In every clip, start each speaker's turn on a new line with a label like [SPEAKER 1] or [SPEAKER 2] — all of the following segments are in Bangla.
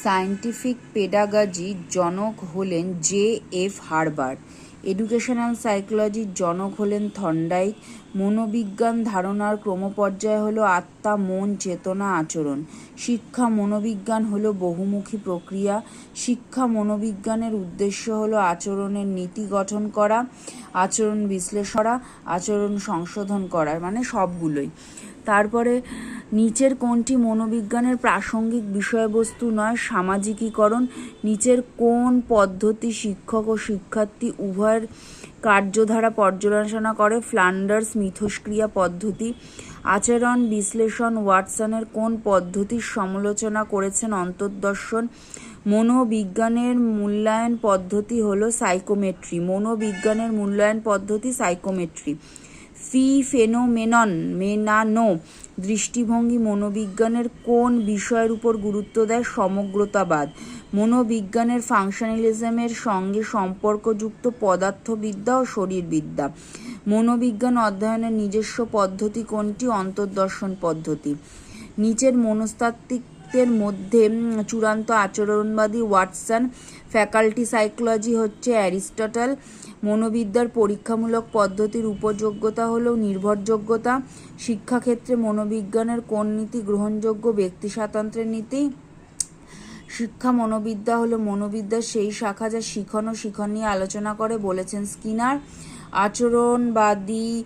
[SPEAKER 1] সায়েন্টিফিক পেডাগজির জনক হলেন জে.এফ. হার্বার্ট। এডুকেশনাল সাইকোলজির জনক হলেন থর্নডাইক। মনোবিজ্ঞান ধারণার ক্রমপর্যায় হলো আত্মা, মন, চেতনা, আচরণ। শিক্ষা মনোবিজ্ঞান হলো বহুমুখী প্রক্রিয়া। শিক্ষা মনোবিজ্ঞানের উদ্দেশ্য হলো আচরণের নীতি গঠন করা, আচরণ বিশ্লেষণ করা, আচরণ সংশোধন করা, মানে সবগুলোই। তারপরে নিচের কোনটি মনোবিজ্ঞানের প্রাসঙ্গিক বিষয়বস্তু নয়? সামাজিকীকরণ। নিচের কোন পদ্ধতি শিক্ষক ও শিক্ষার্থী উভয়ের কার্যধারা পর্যালোচনা করে? ফ্ল্যান্ডার্স মিথস্ক্রিয়া পদ্ধতি। আচরণ বিশ্লেষণ ওয়াটসনের কোন পদ্ধতির সমালোচনা করেছেন? অন্তর্দর্শন। মনোবিজ্ঞানের মূল্যায়ন পদ্ধতি হলো সাইকোমেট্রি। মনোবিজ্ঞানের মূল্যায়ন পদ্ধতি সাইকোমেট্রি। মেনানো দৃষ্টিভঙ্গি মনোবিজ্ঞানের কোন বিষয়ের উপর গুরুত্ব দেয়? সমগ্রতাবাদ। মনোবিজ্ঞানের ফাংশনালিজমের সঙ্গে সম্পর্কযুক্ত পদার্থবিদ্যা ও শরীরবিদ্যা। মনোবিজ্ঞান অধ্যয়নের নিজস্ব পদ্ধতি কোনটি? অন্তর্দর্শন পদ্ধতি। নিচের মনস্তাত্ত্বিকদের মধ্যে চূড়ান্ত আচরণবাদী ওয়াটসন। ফ্যাকাল্টি সাইকোলজি হচ্ছে অ্যারিস্টটল। মনোবিদ্যার পরীক্ষামূলক পদ্ধতির উপযোগ্যতা হলো নির্ভরযোগ্যতা। শিক্ষাক্ষেত্রে মনোবিজ্ঞানের কোন নীতি গ্রহণযোগ্য? ব্যক্তি স্বাতন্ত্র্যের নীতি। শিক্ষা মনোবিদ্যা হলো মনোবিদ্যার সেই শাখা যা শিখন ও শিখন নিয়ে আলোচনা করে, বলেছেন স্কিনার। আচরণবাদীগণ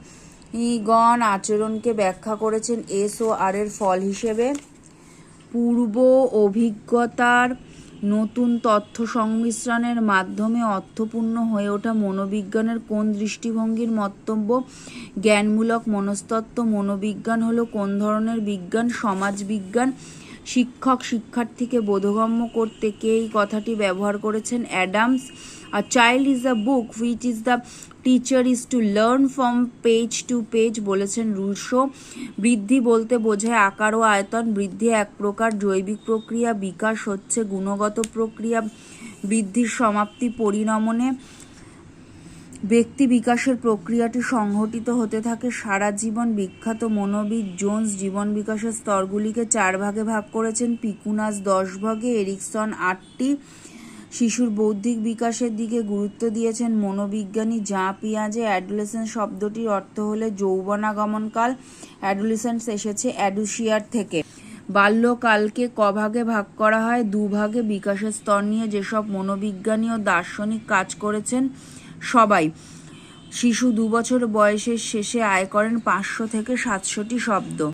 [SPEAKER 1] আচরণকে ব্যাখ্যা করেছেন এস ও আর এর ফল হিসেবে। পূর্ব অভিজ্ঞতার নতুন তথ্য সংমিশ্রণের মাধ্যমে অর্থপূর্ণ হয়ে ওঠা মনোবিজ্ঞানের কোন দৃষ্টিভঙ্গির মন্তব্য? জ্ঞানমূলক মনস্তত্ত্ব। মনোবিজ্ঞান হলো কোন ধরনের বিজ্ঞান? সমাজবিজ্ঞান। শিক্ষক শিক্ষার্থীকে বোধগম্য করতে কে এই কথাটি ব্যবহার করেছেন? Adams. A child is a book which is the teacher is to learn from page to page, বলেছেন রুশো। বৃদ্ধি বলতে বোঝায় আকার ও আয়তন। বৃদ্ধি এক প্রকার জৈবিক প্রক্রিয়া। বিকাশ হচ্ছে গুণগত প্রক্রিয়া। বৃদ্ধির সমাপ্তি পরিণমনে। ব্যক্তি বিকাশের প্রক্রিয়াটি সংঘটিত হতে থাকে সারা জীবন। বিখ্যাত মনোবিদ জোন্স জীবন বিকাশের স্তরগুলিকে 4 ভাগে ভাগ করেছেন। পিকুনাস 10 ভাগে, এরিকসন 8টি। শিশুর বৌদ্ধিক বিকাশের দিকে গুরুত্ব দিয়েছেন মনোবিজ্ঞানী জাঁ পিয়াজে। অ্যাডোলেসেন্স শব্দটির অর্থ হলে যৌবনাগমনকাল। অ্যাডোলেসেন্স এসেছে অ্যাডুসিয়ার থেকে। বাল্যকালকে কভাগে ভাগ করা হয়? 2 ভাগে। বিকাশের স্তর নিয়ে যেসব মনোবিজ্ঞানী ও দার্শনিক কাজ করেছেন সবাই। শিশু 2 বছর বয়সের শেষে আয় করেন 500 থেকে 700টি শব্দ।